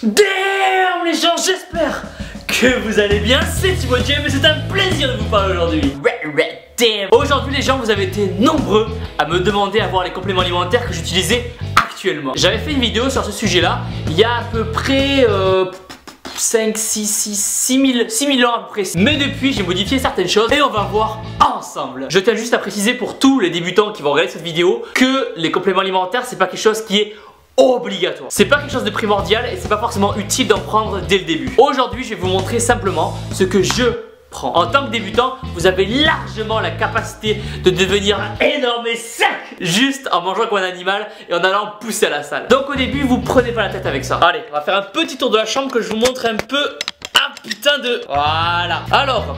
Damn les gens, j'espère que vous allez bien, c'est Thibaut James et c'est un plaisir de vous parler aujourd'hui. Aujourd'hui les gens, vous avez été nombreux à me demander à voir les compléments alimentaires que j'utilisais actuellement. J'avais fait une vidéo sur ce sujet là il y a à peu près 6 000 ans à peu près. Mais depuis j'ai modifié certaines choses et on va voir ensemble. Je tiens juste à préciser pour tous les débutants qui vont regarder cette vidéo que les compléments alimentaires c'est pas quelque chose qui est obligatoire. C'est pas quelque chose de primordial et c'est pas forcément utile d'en prendre dès le début. Aujourd'hui je vais vous montrer simplement ce que je prends. En tant que débutant, vous avez largement la capacité de devenir énorme et sec juste en mangeant comme un animal et en allant pousser à la salle. Donc au début vous prenez pas la tête avec ça. Allez, on va faire un petit tour de la chambre que je vous montre un peu. Ah putain de... Voilà. Alors...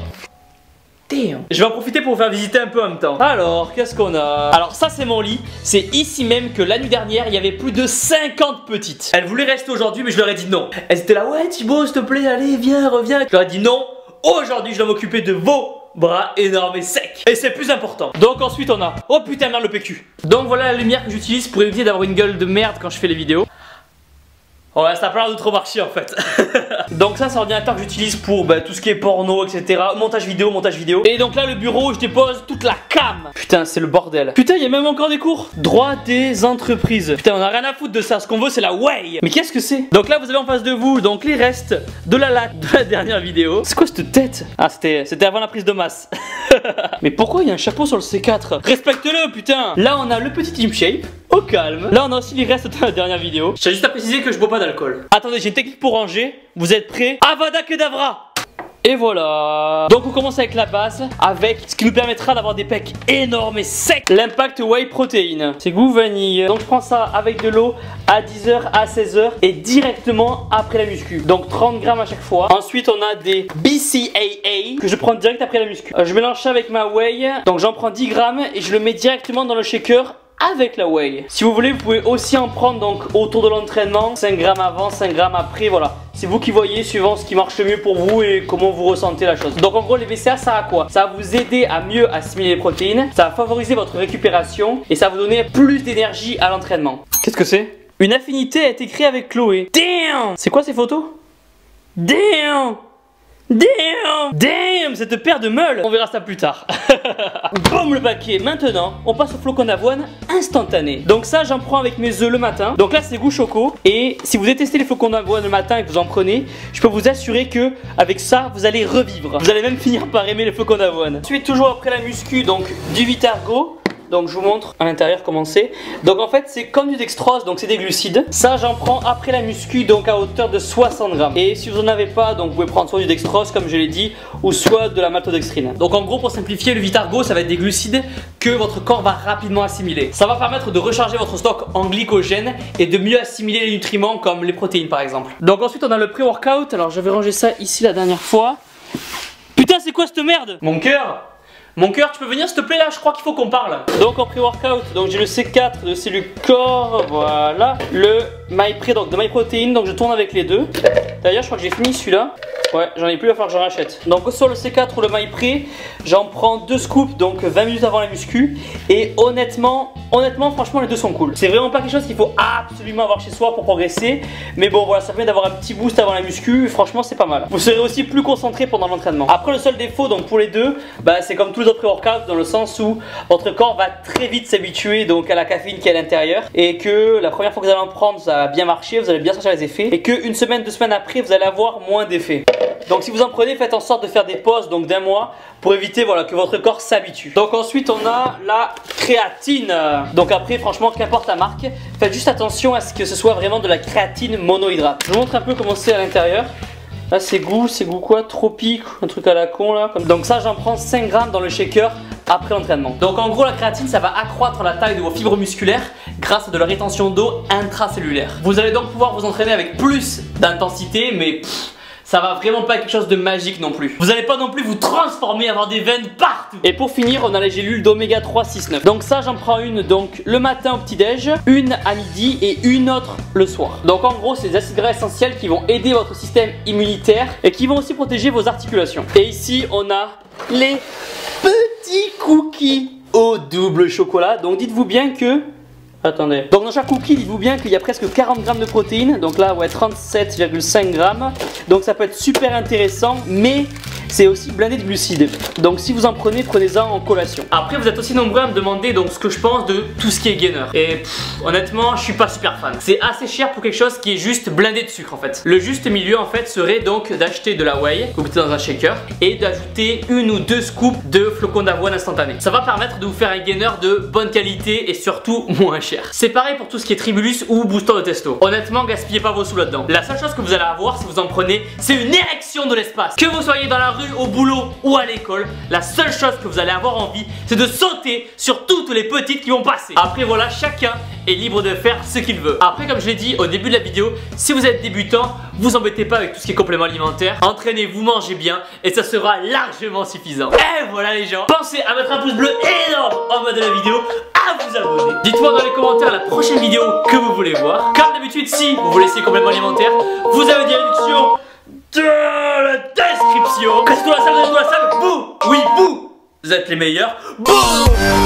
Damn. Je vais en profiter pour vous faire visiter un peu en même temps. Alors, qu'est-ce qu'on a? Alors ça c'est mon lit. C'est ici même que la nuit dernière il y avait plus de 50 petites. Elles voulaient rester aujourd'hui mais je leur ai dit non. Elles étaient là, ouais Thibaut s'il te plaît, allez viens, reviens. Je leur ai dit non. Aujourd'hui je dois m'occuper de vos bras énormes et secs. Et c'est plus important. Donc ensuite on a... Oh putain merde le PQ. Donc voilà la lumière que j'utilise pour éviter d'avoir une gueule de merde quand je fais les vidéos. Oh ouais, ça a pas l'air de trop marcher en fait. Donc ça c'est l'ordinateur que j'utilise pour tout ce qui est porno, etc. Montage vidéo. Et donc là le bureau où je dépose toute la cam. Putain c'est le bordel. Putain il y a même encore des cours. Droit des entreprises. Putain on a rien à foutre de ça. Ce qu'on veut c'est la way. Mais qu'est-ce que c'est? Donc là vous avez en face de vous donc les restes de la dernière vidéo. C'est quoi cette tête? Ah c'était avant la prise de masse. Mais pourquoi il y a un chapeau sur le C4? Respecte-le putain. Là on a le petit team shape. Au calme. Là on a aussi les restes de la dernière vidéo. Je tiens juste à préciser que je bois pas d'alcool. Attendez, j'ai une technique pour ranger. Vous êtes prêts? Avada Kedavra. Et voilà. Donc on commence avec la base, avec ce qui nous permettra d'avoir des pecs énormes et secs. L'Impact Whey Protein. C'est goût vanille. Donc je prends ça avec de l'eau à 10h, à 16h et directement après la muscu. Donc 30 grammes à chaque fois. Ensuite on a des BCAA que je prends direct après la muscu. Je mélange ça avec ma whey. Donc j'en prends 10 grammes et je le mets directement dans le shaker avec la whey. Si vous voulez, vous pouvez aussi en prendre donc autour de l'entraînement, 5 grammes avant, 5 grammes après, voilà. C'est vous qui voyez suivant ce qui marche le mieux pour vous et comment vous ressentez la chose. Donc en gros les BCA ça a quoi? Ça va vous aider à mieux assimiler les protéines, ça va favoriser votre récupération et ça va vous donner plus d'énergie à l'entraînement. Qu'est-ce que c'est? Une affinité a été créée avec Chloé. Damn! C'est quoi ces photos? Damn! Damn! Damn! Cette paire de meules! On verra ça plus tard. Boum le paquet! Maintenant, on passe au flocon d'avoine instantané. Donc ça, j'en prends avec mes œufs le matin. Donc là, c'est goût choco. Et si vous détestez les flocons d'avoine le matin et que vous en prenez, je peux vous assurer que avec ça, vous allez revivre. Vous allez même finir par aimer les flocons d'avoine. Ensuite, toujours après la muscu, donc du Vitargo. Donc je vous montre à l'intérieur comment c'est. Donc en fait c'est comme du dextrose, donc c'est des glucides. Ça j'en prends après la muscu, donc à hauteur de 60 grammes. Et si vous n'en avez pas, donc vous pouvez prendre soit du dextrose comme je l'ai dit, ou soit de la maltodextrine. Donc en gros pour simplifier, le Vitargo ça va être des glucides que votre corps va rapidement assimiler. Ça va permettre de recharger votre stock en glycogène et de mieux assimiler les nutriments comme les protéines par exemple. Donc ensuite on a le pré-workout. Alors je vais ranger ça ici la dernière fois. Putain c'est quoi cette merde? Mon cœur! Mon cœur, tu peux venir s'il te plaît là, je crois qu'il faut qu'on parle. Donc en pré-workout, donc j'ai le C4 de Cellucor, voilà. Le MyPre, donc de MyProtein, donc je tourne avec les deux. D'ailleurs je crois que j'ai fini celui-là. Ouais, j'en ai plus, il va falloir que j'en rachète. Donc soit le C4 ou le MyPre, j'en prends 2 scoops, donc 20 minutes avant la muscu. Et honnêtement, franchement les deux sont cool. C'est vraiment pas quelque chose qu'il faut absolument avoir chez soi pour progresser. Mais bon voilà, ça permet d'avoir un petit boost avant la muscu, franchement c'est pas mal. Vous serez aussi plus concentré pendant l'entraînement. Après le seul défaut, donc pour les deux, c'est comme tous les autres pré-workouts dans le sens où votre corps va très vite s'habituer donc à la caféine qui est à l'intérieur. Et que la première fois que vous allez en prendre, ça va bien marcher, vous allez bien sentir les effets. Et qu'une semaine, 2 semaines après, vous allez avoir moins d'effets. Donc si vous en prenez, faites en sorte de faire des pauses donc d'1 mois pour éviter voilà, que votre corps s'habitue. Donc ensuite on a la créatine. Donc après franchement qu'importe la marque, faites juste attention à ce que ce soit vraiment de la créatine monohydrate. Je vous montre un peu comment c'est à l'intérieur. Là c'est goût quoi? Tropique, un truc à la con là. Donc ça j'en prends 5 grammes dans le shaker après l'entraînement. Donc en gros la créatine ça va accroître la taille de vos fibres musculaires grâce à de la rétention d'eau intracellulaire. Vous allez donc pouvoir vous entraîner avec plus d'intensité mais ça va vraiment pas être quelque chose de magique non plus. Vous n'allez pas non plus vous transformer, avoir des veines partout. Et pour finir, on a les gélules d'oméga 3, 6, 9. Donc ça, j'en prends une donc le matin au petit-déj, une à midi et une autre le soir. Donc en gros, c'est des acides gras essentiels qui vont aider votre système immunitaire et qui vont aussi protéger vos articulations. Et ici, on a les petits cookies au double chocolat. Donc dites-vous bien que Attendez. Donc dans chaque cookie, dites-vous bien qu'il y a presque 40 grammes de protéines. Donc là, ouais, 37,5 grammes. Donc ça peut être super intéressant, mais c'est aussi blindé de glucides. Donc si vous en prenez, prenez-en en collation. Après, vous êtes aussi nombreux à me demander donc ce que je pense de tout ce qui est gainer. Et honnêtement, je suis pas super fan. C'est assez cher pour quelque chose qui est juste blindé de sucre en fait. Le juste milieu en fait serait donc d'acheter de la whey, que vous mettez dans un shaker, et d'ajouter 1 ou 2 scoops de flocons d'avoine instantanés. Ça va permettre de vous faire un gainer de bonne qualité et surtout moins cher. C'est pareil pour tout ce qui est Tribulus ou booster de testo. Honnêtement, gaspillez pas vos sous là-dedans. La seule chose que vous allez avoir si vous en prenez, c'est une érection de l'espace. Que vous soyez dans la rue, au boulot ou à l'école, la seule chose que vous allez avoir envie, c'est de sauter sur toutes les petites qui vont passer. Après voilà, chacun est libre de faire ce qu'il veut. Après, comme je l'ai dit au début de la vidéo, si vous êtes débutant, vous embêtez pas avec tout ce qui est complément alimentaire. Entraînez-vous, mangez bien et ça sera largement suffisant. Et voilà les gens, pensez à mettre un pouce bleu énorme en bas de la vidéo, à vous abonner. Dites-moi dans les commentaires la prochaine vidéo que vous voulez voir. Comme d'habitude, si vous voulez essayer complément alimentaire, vous avez des réductions dans la description. Restez dans la salle, vous. Oui, vous êtes les meilleurs. Boum.